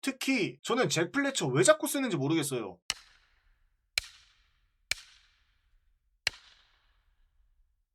특히 저는 잭 플래처 왜 자꾸 쓰는지 모르겠어요.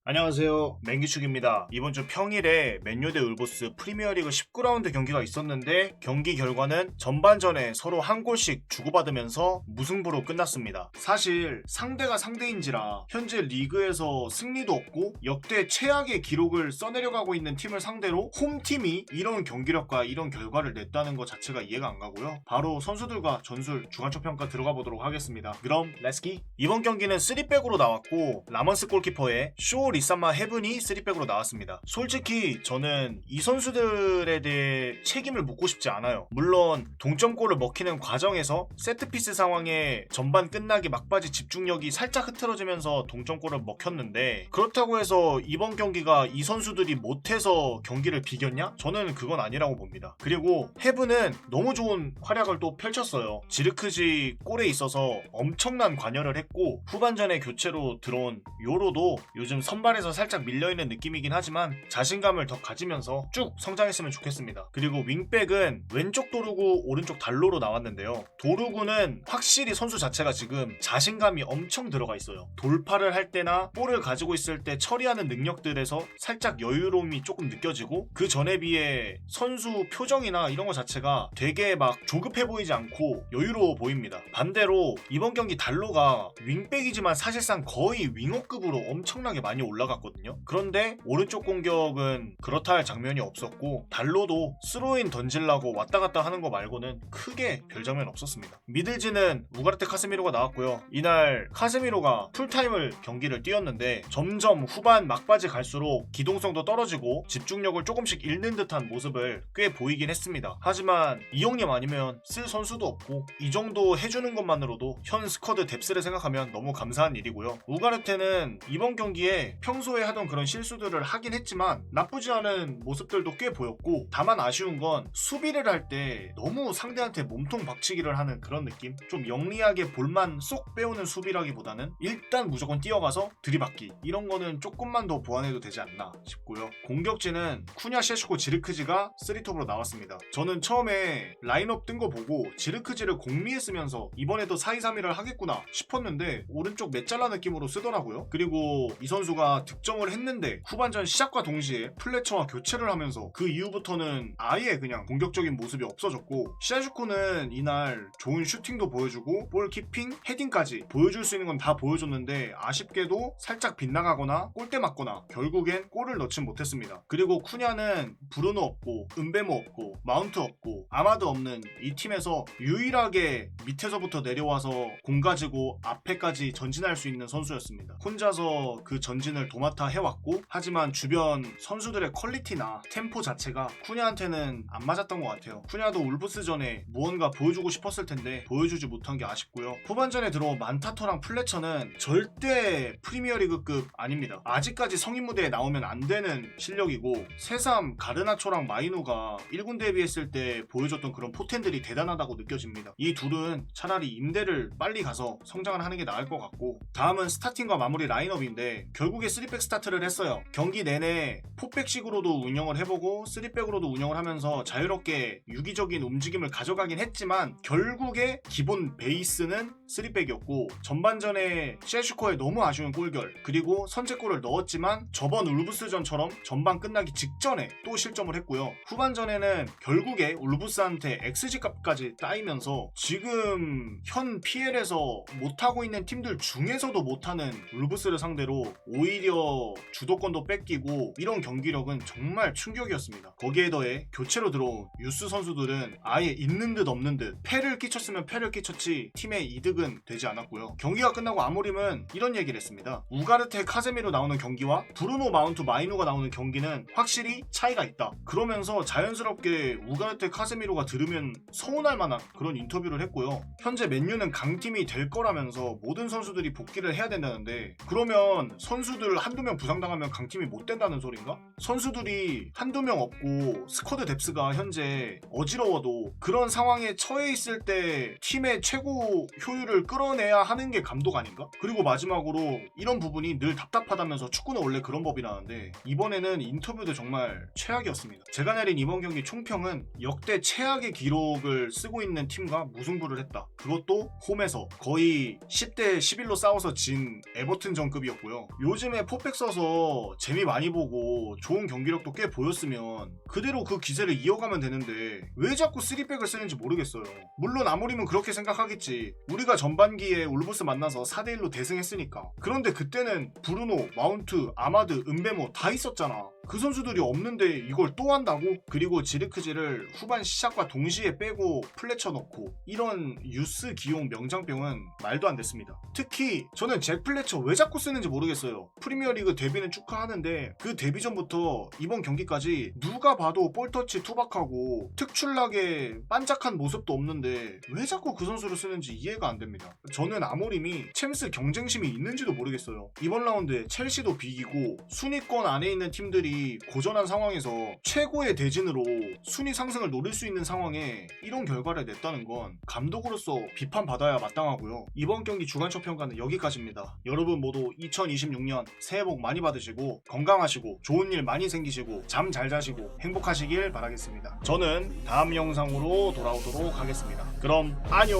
안녕하세요, 맹기축입니다. 이번 주 평일에 맨유 대 울브스 프리미어리그 19라운드 경기가 있었는데 경기 결과는 전반전에 서로 한 골씩 주고받으면서 무승부로 끝났습니다. 사실 상대가 상대인지라 현재 리그에서 승리도 없고 역대 최악의 기록을 써내려가고 있는 팀을 상대로 홈팀이 이런 경기력과 이런 결과를 냈다는 것 자체가 이해가 안 가고요. 바로 선수들과 전술 주관적 평가 들어가 보도록 하겠습니다. 그럼 렛츠기! 이번 경기는 3백으로 나왔고 라먼스 골키퍼의 쇼 리사마 헤븐이 3백으로 나왔습니다. 솔직히 저는 이 선수들에 대해 책임을 묻고 싶지 않아요. 물론 동점골을 먹히는 과정에서 세트피스 상황에 전반 끝나기 막바지 집중력이 살짝 흐트러지면서 동점골을 먹혔는데 그렇다고 해서 이번 경기가 이 선수들이 못해서 경기를 비겼냐? 저는 그건 아니라고 봅니다. 그리고 헤븐은 너무 좋은 활약을 또 펼쳤어요. 지르크지 골에 있어서 엄청난 관여를 했고 후반전에 교체로 들어온 요로도 요즘 선발에서 살짝 밀려있는 느낌이긴 하지만 자신감을 더 가지면서 쭉 성장했으면 좋겠습니다. 그리고 윙백은 왼쪽 도루구 오른쪽 달로로 나왔는데요. 도루구는 확실히 선수 자체가 지금 자신감이 엄청 들어가 있어요. 돌파를 할 때나 볼을 가지고 있을 때 처리하는 능력들에서 살짝 여유로움이 조금 느껴지고 그 전에 비해 선수 표정이나 이런 것 자체가 되게 막 조급해 보이지 않고 여유로워 보입니다. 반대로 이번 경기 달로가 윙백이지만 사실상 거의 윙어급으로 엄청나게 많이 올라갔거든요. 그런데 오른쪽 공격은 그렇다 할 장면이 없었고 달로도 스로인 던질라고 왔다 갔다 하는 거 말고는 크게 별 장면 없었습니다. 미들지는 우가르테 카세미로가 나왔고요. 이날 카세미로가 풀타임을 경기를 뛰었는데 점점 후반 막바지 갈수록 기동성도 떨어지고 집중력을 조금씩 잃는 듯한 모습을 꽤 보이긴 했습니다. 하지만 이 형님 아니면 쓸 선수도 없고 이 정도 해주는 것만으로도 현 스쿼드 뎁스를 생각하면 너무 감사한 일이고요. 우가르테는 이번 경기에 평소에 하던 그런 실수들을 하긴 했지만 나쁘지 않은 모습들도 꽤 보였고 다만 아쉬운 건 수비를 할 때 너무 상대한테 몸통 박치기를 하는 그런 느낌? 좀 영리하게 볼만 쏙 빼오는 수비라기보다는 일단 무조건 뛰어가서 들이받기 이런 거는 조금만 더 보완해도 되지 않나 싶고요. 공격진은 쿠냐, 셰슈코, 지르크지가 3톱으로 나왔습니다. 저는 처음에 라인업 뜬 거 보고 지르크지를 공미에 쓰면서 이번에도 4-2-3-1을 하겠구나 싶었는데 오른쪽 메잘라 느낌으로 쓰더라고요. 그리고 이 선수가 득점을 했는데 후반전 시작과 동시에 플래처와 교체를 하면서 그 이후부터는 아예 그냥 공격적인 모습이 없어졌고 샤슈코는 이날 좋은 슈팅도 보여주고 볼키핑, 헤딩까지 보여줄 수 있는 건 다 보여줬는데 아쉽게도 살짝 빗나가거나 골대 맞거나 결국엔 골을 넣진 못했습니다. 그리고 쿠냐는 브루노 없고 은베모 없고 마운트 없고 아마드 없는 이 팀에서 유일하게 밑에서부터 내려와서 공 가지고 앞에까지 전진할 수 있는 선수였습니다. 혼자서 그 전진을 도맡아 해왔고 하지만 주변 선수들의 퀄리티나 템포 자체가 쿠냐한테는 안 맞았던 것 같아요. 쿠냐도 울브스전에 무언가 보여주고 싶었을 텐데 보여주지 못한 게 아쉽고요. 후반전에 들어온 만타터랑 플래처는 절대 프리미어리그급 아닙니다. 아직까지 성인 무대에 나오면 안 되는 실력이고 새삼 가르나초랑 마이누가 1군 데뷔했을 때 보여줬던 그런 포텐들이 대단하다고 느껴집니다. 이 둘은 차라리 임대를 빨리 가서 성장을 하는 게 나을 것 같고 다음은 스타팅과 마무리 라인업인데 결국에 3백 스타트를 했어요. 경기 내내 4백식으로도 운영을 해보고 3백으로도 운영을 하면서 자유롭게 유기적인 움직임을 가져가긴 했지만 결국에 기본 베이스는 3백이었고 전반전에 셰슈코의 너무 아쉬운 골결 그리고 선제골을 넣었지만 저번 울브스전처럼 전반 끝나기 직전에 또 실점을 했고요. 후반전에는 결국에 울브스한테 XG 값까지 따이면서 지금 현 PL에서 못하고 있는 팀들 중에서도 못하는 울브스를 상대로 오히려 주도권도 뺏기고 이런 경기력은 정말 충격이었습니다. 거기에 더해 교체로 들어온 유스 선수들은 아예 있는 듯 없는 듯 패를 끼쳤으면 패를 끼쳤지 팀의 이득은 되지 않았고요. 경기가 끝나고 아모림은 이런 얘기를 했습니다. 우가르테, 카세미로 나오는 경기와 브루노, 마운트, 마이누가 나오는 경기는 확실히 차이가 있다. 그러면서 자연스럽게 우가르테, 카세미로가 들으면 서운할 만한 그런 인터뷰를 했고요. 현재 맨유는 강팀이 될 거라면서 모든 선수들이 복귀를 해야 된다는데 그러면 선수들 선수들 한두 명 부상당하면 강팀이 못 된다는 소린가? 선수들이 한두 명 없고 스쿼드 뎁스가 현재 어지러워도 그런 상황에 처해 있을 때 팀의 최고 효율을 끌어내야 하는 게 감독 아닌가? 그리고 마지막으로 이런 부분이 늘 답답하다면서 축구는 원래 그런 법이라는데 이번에는 인터뷰도 정말 최악이었습니다. 제가 내린 이번 경기 총평은 역대 최악의 기록을 쓰고 있는 팀과 무승부를 했다. 그것도 홈에서 거의 10대 11로 싸워서 진 에버튼전급이었고요. 요즘에 포백 써서 재미 많이 보고 좋은 경기력도 꽤 보였으면 그대로 그 기세를 이어가면 되는데 왜 자꾸 3백을 쓰는지 모르겠어요. 물론 아무리면 그렇게 생각하겠지. 우리가 전반기에 울브스 만나서 4대1로 대승했으니까. 그런데 그때는 브루노, 마운트, 아마드, 은베모 다 있었잖아. 그 선수들이 없는데 이걸 또 한다고? 그리고 지르크지를 후반 시작과 동시에 빼고 플래처 넣고 이런 유스 기용 명장병은 말도 안 됐습니다. 특히 저는 잭 플래처 왜 자꾸 쓰는지 모르겠어요. 프리미어리그 데뷔는 축하하는데 그 데뷔 전부터 이번 경기까지 누가 봐도 볼터치 투박하고 특출나게 반짝한 모습도 없는데 왜 자꾸 그 선수를 쓰는지 이해가 안 됩니다. 저는 아모림이 챔스 경쟁심이 있는지도 모르겠어요. 이번 라운드에 첼시도 비기고 순위권 안에 있는 팀들이 고전한 상황에서 최고의 대진으로 순위 상승을 노릴 수 있는 상황에 이런 결과를 냈다는 건 감독으로서 비판받아야 마땅하고요. 이번 경기 주간초 평가는 여기까지입니다. 여러분 모두 2026년 새해 복 많이 받으시고 건강하시고 좋은 일 많이 생기시고 잠 잘 자시고 행복하시길 바라겠습니다. 저는 다음 영상으로 돌아오도록 하겠습니다. 그럼 안녕.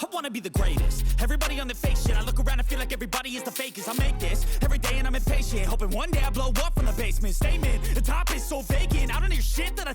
I wanna be the greatest. Everybody on the fake shit. I look around and feel like everybody is the fakest. I make this every day and I'm impatient, hoping one day I blow up from the basement. Statement, the top is so vacant. I don't hear shit that I